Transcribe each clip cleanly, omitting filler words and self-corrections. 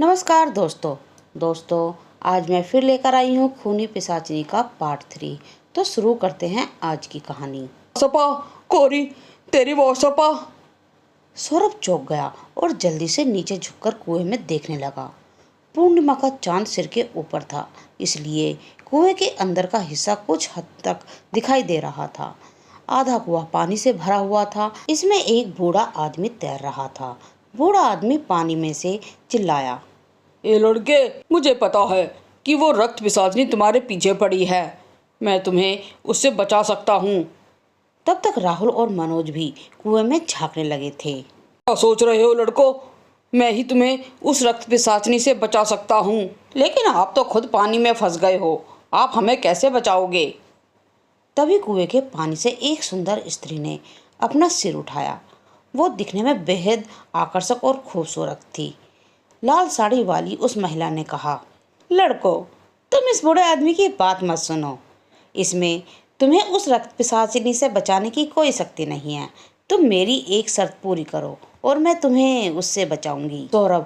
नमस्कार दोस्तों आज मैं फिर लेकर आई हूँ खूनी पिशाचिनी का पार्ट 3। तो शुरू करते हैं आज की कहानी। सपा कोरी तेरी वो सपा। सौरभ चौंक गया और जल्दी से नीचे झुककर कुएं में देखने लगा। पूर्णिमा का चांद सिर के ऊपर था, इसलिए कुएं के अंदर का हिस्सा कुछ हद तक दिखाई दे रहा था। आधा कुआं पानी से भरा हुआ था। इसमें एक बूढ़ा आदमी तैर रहा था। बूढ़ा आदमी पानी में से चिल्लाया, ए लड़के, मुझे पता है कि वो रक्त पिशाचिनी तुम्हारे पीछे पड़ी है। मैं तुम्हें उससे बचा सकता हूँ। तब तक राहुल और मनोज भी कुएं में झांकने लगे थे। क्या सोच रहे हो लड़कों? मैं ही तुम्हें उस रक्त पिशाचिनी से बचा सकता हूँ, लेकिन आप तो खुद पानी में फंस गए हो। आप हमें कैसे बचाओगे? तभी कुएं के पानी से एक सुंदर स्त्री ने अपना सिर उठाया। वो दिखने में बेहद आकर्षक और खूबसूरत थी। लाल साड़ी वाली उस महिला ने कहा, लड़कों, तुम इस बूढ़े आदमी की बात मत सुनो। इसमें तुम्हें उस रक्त पिशाचिनी से बचाने की कोई शक्ति नहीं है। तुम मेरी एक शर्त पूरी करो और मैं तुम्हें उससे बचाऊंगी। सौरभ,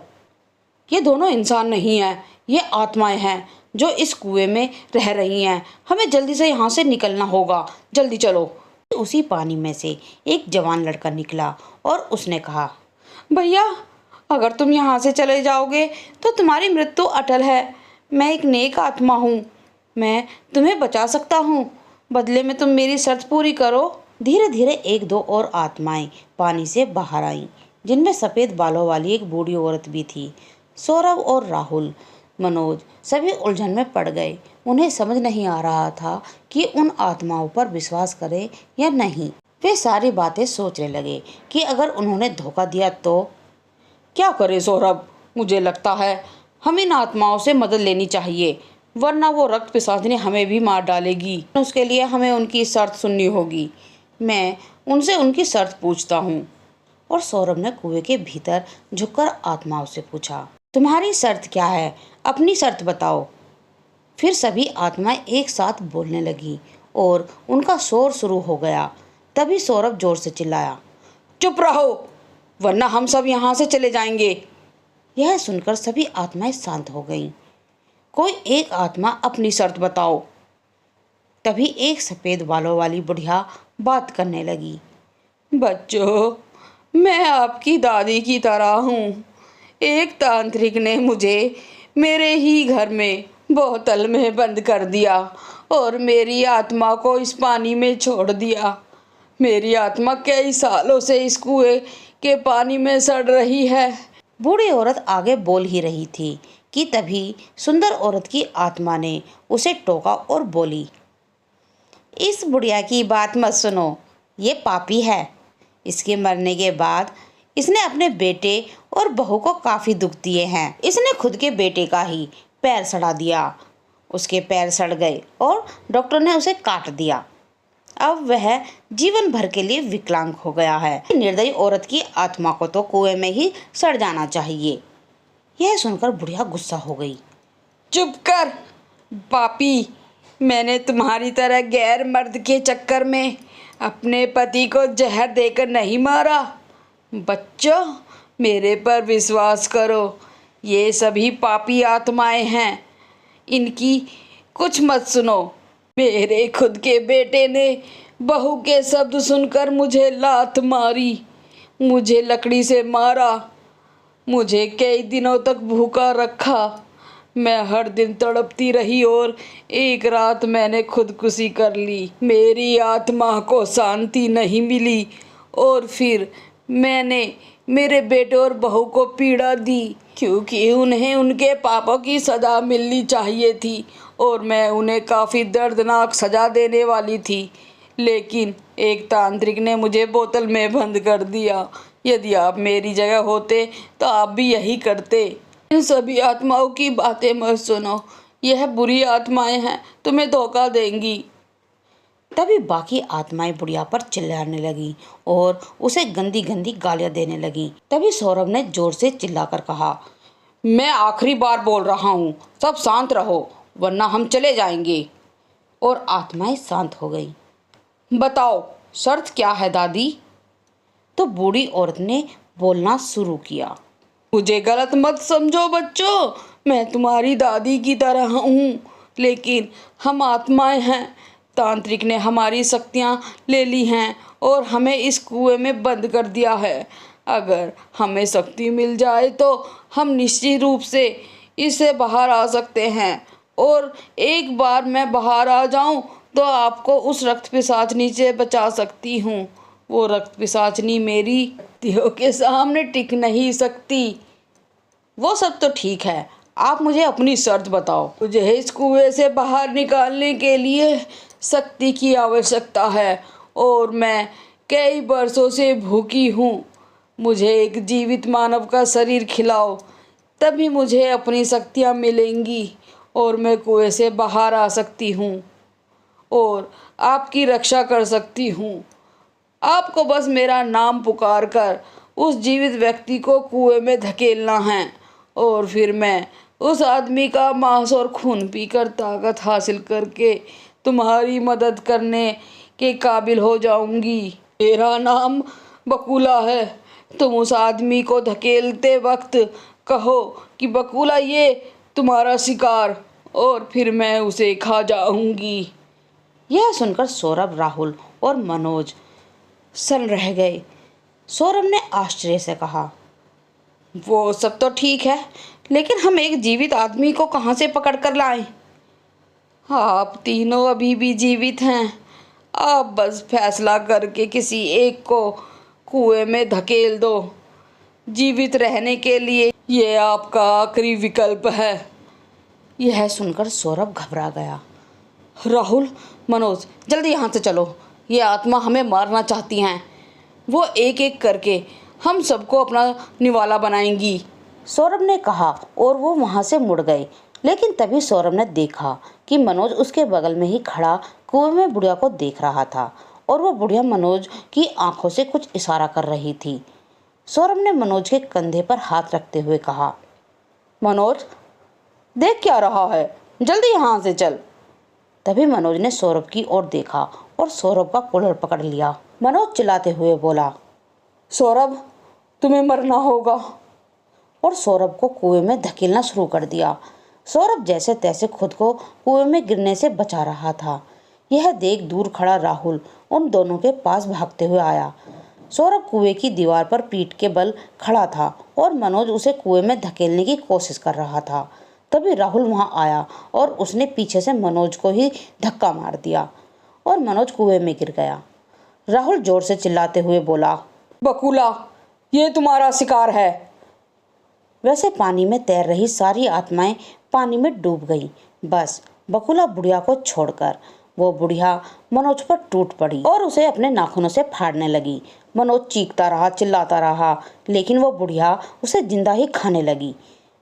ये दोनों इंसान नहीं हैं, ये आत्माएं हैं जो इस कुएं में रह रही हैं। हमें जल्दी से यहाँ से निकलना होगा। जल्दी चलो। उसी पानी में से एक जवान लड़का निकला और उसने कहा, भैया, अगर तुम यहाँ से चले जाओगे तो तुम्हारी मृत्यु अटल है। मैं एक नेक आत्मा हूँ, मैं तुम्हें बचा सकता हूँ। बदले में तुम मेरी शर्त पूरी करो। धीरे धीरे एक दो और आत्माएं पानी से बाहर आईं, जिनमें सफ़ेद बालों वाली एक बूढ़ी औरत भी थी। सौरभ और राहुल, मनोज सभी उलझन में पड़ गए। उन्हें समझ नहीं आ रहा था कि उन आत्माओं पर विश्वास करें या नहीं। वे सारी बातें सोचने लगे कि अगर उन्होंने धोखा दिया तो। क्या करें सौरभ? मुझे लगता है हम इन आत्माओं से मदद लेनी चाहिए, वरना वो रक्त पिशाचिनी हमें भी मार डालेगी। उसके लिए हमें उनकी शर्त सुननी होगी। मैं उनसे उनकी शर्त पूछता हूँ। और सौरभ ने कुएं के भीतर झुककर आत्माओं से पूछा, तुम्हारी शर्त क्या है? अपनी शर्त बताओ। फिर सभी आत्माएं एक साथ बोलने लगी और उनका शोर शुरू हो गया। तभी सौरभ जोर से चिल्लाया, चुप रहो, वरना हम सब यहाँ से चले जाएंगे। यह सुनकर सभी आत्माएं शांत हो गईं। कोई एक आत्मा अपनी शर्त बताओ। तभी एक सफ़ेद बालों वाली बुढ़िया बात करने लगी, बच्चों, मैं आपकी दादी की तरह हूँ। एक तांत्रिक ने मुझे मेरे ही घर में बोतल में बंद कर दिया और मेरी आत्मा को इस पानी में छोड़ दिया। मेरी आत्मा कई सालों से इस कुएं के पानी में सड़ रही है। बूढ़ी औरत आगे बोल ही रही थी कि तभी सुंदर औरत की आत्मा ने उसे टोका और बोली, इस बुढ़िया की बात मत सुनो, ये पापी है। इसके मरने के बाद इसने अपने बेटे और बहू को काफ़ी दुख दिए हैं। इसने खुद के बेटे का ही पैर सड़ा दिया। उसके पैर सड़ गए और डॉक्टर ने उसे काट दिया। अब वह जीवन भर के लिए विकलांग हो गया है। निर्दयी औरत की आत्मा को तो कुएं में ही सड़ जाना चाहिए। यह सुनकर बुढ़िया गुस्सा हो गई। चुप कर पापी, मैंने तुम्हारी तरह गैर मर्द के चक्कर में अपने पति को जहर देकर नहीं मारा। बच्चों, मेरे पर विश्वास करो, ये सभी पापी आत्माएं हैं, इनकी कुछ मत सुनो। मेरे खुद के बेटे ने बहू के शब्द सुनकर मुझे लात मारी, मुझे लकड़ी से मारा, मुझे कई दिनों तक भूखा रखा। मैं हर दिन तड़पती रही और एक रात मैंने खुदकुशी कर ली। मेरी आत्मा को शांति नहीं मिली और फिर मैंने मेरे बेटे और बहू को पीड़ा दी, क्योंकि उन्हें उनके पापों की सज़ा मिलनी चाहिए थी और मैं उन्हें काफ़ी दर्दनाक सज़ा देने वाली थी। लेकिन एक तांत्रिक ने मुझे बोतल में बंद कर दिया। यदि आप मेरी जगह होते तो आप भी यही करते। इन सभी आत्माओं की बातें मत सुनो, यह बुरी आत्माएं हैं, तुम्हें धोखा देंगी। तभी बाकी आत्माएं बुढ़िया पर चिल्लाने लगी और उसे गंदी गंदी गालियां देने लगी। तभी सौरभ ने जोर से चिल्लाकर कहा, मैं आखिरी बार बोल रहा हूँ, सब शांत रहो, वरना हम चले जाएंगे। और आत्माएं शांत हो गई। बताओ, शर्त क्या है दादी? तो बूढ़ी औरत ने बोलना शुरू किया, मुझे गलत मत समझो बच्चों, मैं तुम्हारी दादी की तरह हूँ, लेकिन हम आत्माएं हैं। तांत्रिक ने हमारी शक्तियाँ ले ली हैं और हमें इस कुएं में बंद कर दिया है। अगर हमें शक्ति मिल जाए तो हम निश्चित रूप से इससे बाहर आ सकते हैं, और एक बार मैं बाहर आ जाऊं तो आपको उस रक्त पिशाचनी से बचा सकती हूँ। वो रक्त पिशाचनी मेरी शक्तियों के सामने टिक नहीं सकती। वो सब तो ठीक है, आप मुझे अपनी शर्त बताओ। मुझे इस कुएं से बाहर निकालने के लिए शक्ति की आवश्यकता है, और मैं कई वर्षों से भूखी हूँ। मुझे एक जीवित मानव का शरीर खिलाओ, तभी मुझे अपनी शक्तियाँ मिलेंगी और मैं कुएं से बाहर आ सकती हूँ और आपकी रक्षा कर सकती हूँ। आपको बस मेरा नाम पुकार कर उस जीवित व्यक्ति को कुएं में धकेलना है, और फिर मैं उस आदमी का मांस और खून पीकर ताकत हासिल करके तुम्हारी मदद करने के काबिल हो जाऊंगी। मेरा नाम बकुला है। तुम उस आदमी को धकेलते वक्त कहो कि बकुला ये तुम्हारा शिकार, और फिर मैं उसे खा जाऊंगी। यह सुनकर सौरभ, राहुल और मनोज सन रह गए। सौरभ ने आश्चर्य से कहा, वो सब तो ठीक है, लेकिन हम एक जीवित आदमी को कहाँ से पकड़ कर लाएं? आप तीनों अभी भी जीवित हैं। आप बस फैसला करके किसी एक को कुएं में धकेल दो। जीवित रहने के लिए ये आपका आखिरी विकल्प है। यह सुनकर सौरभ घबरा गया। राहुल, मनोज, जल्दी यहाँ से चलो, ये आत्मा हमें मारना चाहती हैं। वो एक एक करके हम सबको अपना निवाला बनाएंगी। सौरभ ने कहा और वो वहाँ से मुड़ गए। लेकिन तभी सौरभ ने देखा कि मनोज उसके बगल में ही खड़ा कुएं में बुढ़िया को देख रहा था, और वो बुढ़िया मनोज की आंखों से कुछ इशारा कर रही थी। सौरभ ने मनोज के कंधे पर हाथ रखते हुए कहा, मनोज, देख क्या रहा है, जल्दी यहाँ से चल। तभी मनोज ने सौरभ की ओर देखा और सौरभ का कॉलर पकड़ लिया। मनोज चिल्लाते हुए बोला, सौरभ, तुम्हें मरना होगा, और सौरभ को कुएं में धकेलना शुरू कर दिया। सौरभ जैसे तैसे खुद को कुएं में गिरने से बचा रहा था। यह देख दूर खड़ा राहुल उन दोनों के पास भागते हुए आया। सौरभ कुएं की दीवार पर पीठ के बल खड़ा था और मनोज उसे कुएं में धकेलने की कोशिश कर रहा था। तभी राहुल वहां आया और उसने पीछे से मनोज को ही धक्का मार दिया और मनोज कुएं में गिर गया। राहुल जोर से चिल्लाते हुए बोला, बकुला, ये तुम्हारा शिकार है। वैसे पानी में तैर रही सारी आत्माएं पानी में डूब गईं। बस बकुला बुढ़िया को छोड़कर। वो बुढ़िया मनोज पर टूट पड़ी और उसे अपने नाखूनों से फाड़ने लगी। मनोज चीखता रहा, चिल्लाता रहा, लेकिन वो बुढ़िया उसे जिंदा ही खाने लगी।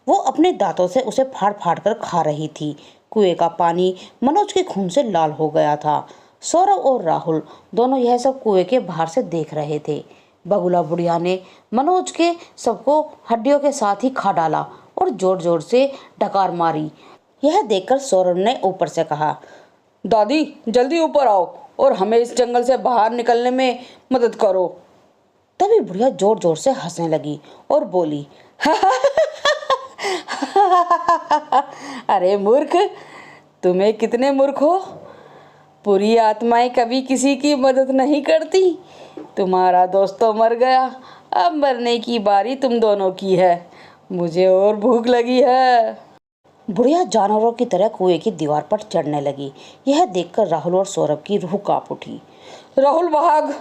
वो अपने दांतों से उसे फाड़ फाड़ कर खा रही थी। कुएं का पानी मनोज के खून से लाल हो गया था। सौरभ और राहुल दोनों यह सब कुएं के बाहर से देख रहे थे। बगुला बुढ़िया ने मनोज के सबको हड्डियों के साथ ही खा डाला और जोर जोर से डकार मारी। यह देखकर सौरभ ने ऊपर से कहा, दादी, जल्दी ऊपर आओ और हमें इस जंगल से बाहर निकलने में मदद करो। तभी बुढ़िया जोर जोर से हंसने लगी और बोली, अरे मूर्ख, तुम्हें कितने मूर्ख हो। बुरी आत्माएं कभी किसी की मदद नहीं करती। तुम्हारा दोस्त तो मर गया, अब मरने की बारी तुम दोनों की है। मुझे और भूख लगी है। बुढ़िया जानवरों की तरह कुएं की दीवार पर चढ़ने लगी। यह देखकर राहुल और सौरभ की रूह कांप उठी। राहुल, भाग!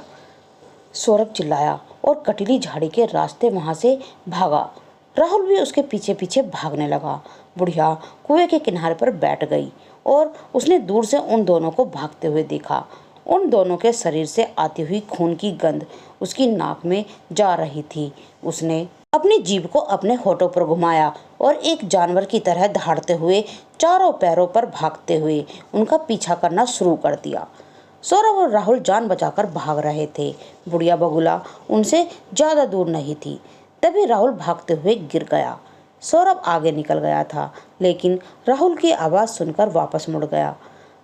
सौरभ चिल्लाया और कटीली झाड़ी के रास्ते वहां से भागा। राहुल भी उसके पीछे पीछे भागने लगा। बुढ़िया कुएं के किनारे पर बैठ गई और उसने दूर से उन दोनों को भागते हुए देखा। उन दोनों के शरीर से आती हुई खून की गंध उसकी नाक में जा रही थी। उसने अपनी जीभ को अपने होठों पर घुमाया और एक जानवर की तरह दहाड़ते हुए चारों पैरों पर भागते हुए उनका पीछा करना शुरू कर दिया। सौरभ और राहुल जान बचाकर भाग रहे थे। बुढ़िया बगुला उनसे ज़्यादा दूर नहीं थी। तभी राहुल भागते हुए गिर गया। सौरभ आगे निकल गया था, लेकिन राहुल की आवाज़ सुनकर वापस मुड़ गया।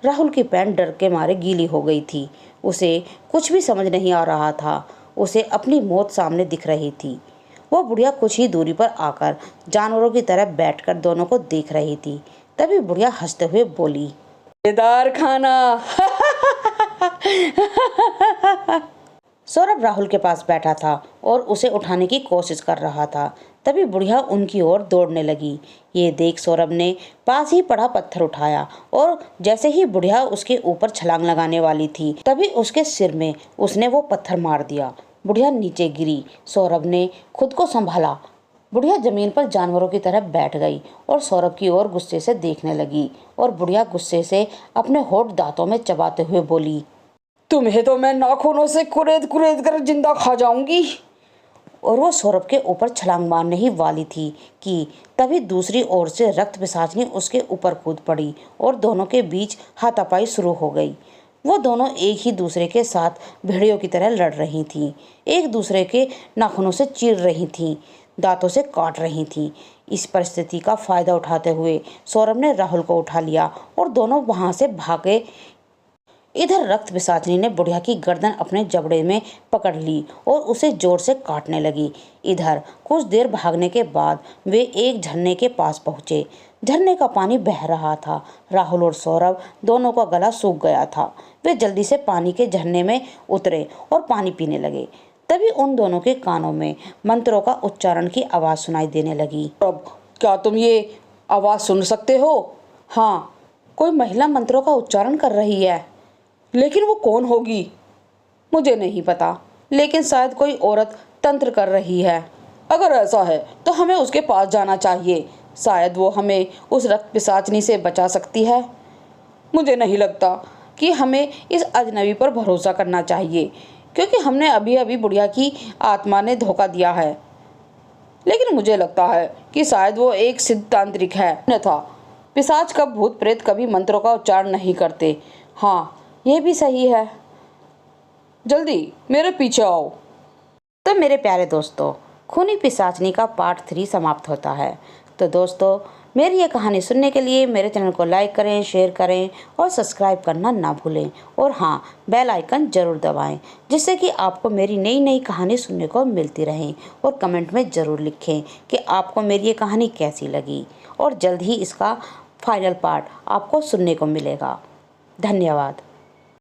राहुल की पैंट डर के मारे गीली हो गई थी। उसे कुछ भी समझ नहीं आ रहा था। उसे अपनी मौत सामने दिख रही थी। वो बुढ़िया कुछ ही दूरी पर आकर जानवरों की तरह बैठकर दोनों को देख रही थी। तभी बुढ़िया हंसते हुए बोली, मजेदार खाना। सौरभ राहुल के पास बैठा था और उसे उठाने की कोशिश कर रहा था। तभी बुढ़िया उनकी ओर दौड़ने लगी। ये देख सौरभ ने पास ही पड़ा पत्थर उठाया और जैसे ही बुढ़िया उसके ऊपर छलांग लगाने वाली थी, तभी उसके सिर में उसने वो पत्थर मार दिया। बुढ़िया नीचे गिरी। सौरभ ने खुद को संभाला। बुढ़िया जमीन पर जानवरों की तरह बैठ गई और सौरभ की ओर गुस्से से देखने लगी और बुढ़िया गुस्से से अपने होठ दांतों में चबाते हुए बोली, तुम्हें तो मैं नाखूनों से कुरेद कुरेद कर जिंदा खा जाऊंगी। और वो सौरभ के ऊपर छलांग मारने ही वाली थी कि तभी दूसरी ओर से रक्त पिशाचनी उसके ऊपर कूद पड़ी और दोनों के बीच हाथापाई शुरू हो गई। वो दोनों एक ही दूसरे के साथ भेड़ियों की तरह लड़ रही थीं, एक दूसरे के नाखूनों से चीर रही थीं, दांतों से काट रही थीं। इस परिस्थिति का फायदा उठाते हुए सौरभ ने राहुल को उठा लिया और दोनों वहां से भागे। इधर रक्त पिशाचनी ने बुढ़िया की गर्दन अपने जबड़े में पकड़ ली और उसे जोर से काटने लगी। इधर कुछ देर भागने के बाद वे एक झरने के पास पहुंचे। झरने का पानी बह रहा था। राहुल और सौरभ दोनों का गला सूख गया था। वे जल्दी से पानी के झरने में उतरे और पानी पीने लगे। तभी उन दोनों के कानों में मंत्रों का उच्चारण की आवाज़ सुनाई देने लगी। अब क्या तुम ये आवाज़ सुन सकते हो? हाँ, कोई महिला मंत्रों का उच्चारण कर रही है। लेकिन वो कौन होगी? मुझे नहीं पता, लेकिन शायद कोई औरत तंत्र कर रही है। अगर ऐसा है तो हमें उसके पास जाना चाहिए। शायद वो हमें उस रक्त पिशाचनी से बचा सकती है। मुझे नहीं लगता कि हमें इस अजनबी पर भरोसा करना चाहिए, क्योंकि हमने अभी अभी बुढ़िया की आत्मा ने धोखा दिया है। लेकिन मुझे लगता है कि शायद वो एक सिद्ध तांत्रिक है। अन्यथा पिशाच का भूत प्रेत कभी मंत्रों का उच्चारण नहीं करते। हाँ, ये भी सही है। जल्दी मेरे पीछे आओ। तो मेरे प्यारे दोस्तों, खूनी पिशाचनी का पार्ट 3 समाप्त होता है। तो दोस्तों, मेरी ये कहानी सुनने के लिए मेरे चैनल को लाइक करें, शेयर करें और सब्सक्राइब करना ना भूलें। और हाँ, बेल आइकन ज़रूर दबाएं, जिससे कि आपको मेरी नई नई कहानी सुनने को मिलती रहें। और कमेंट में ज़रूर लिखें कि आपको मेरी ये कहानी कैसी लगी। और जल्द ही इसका फाइनल पार्ट आपको सुनने को मिलेगा। धन्यवाद।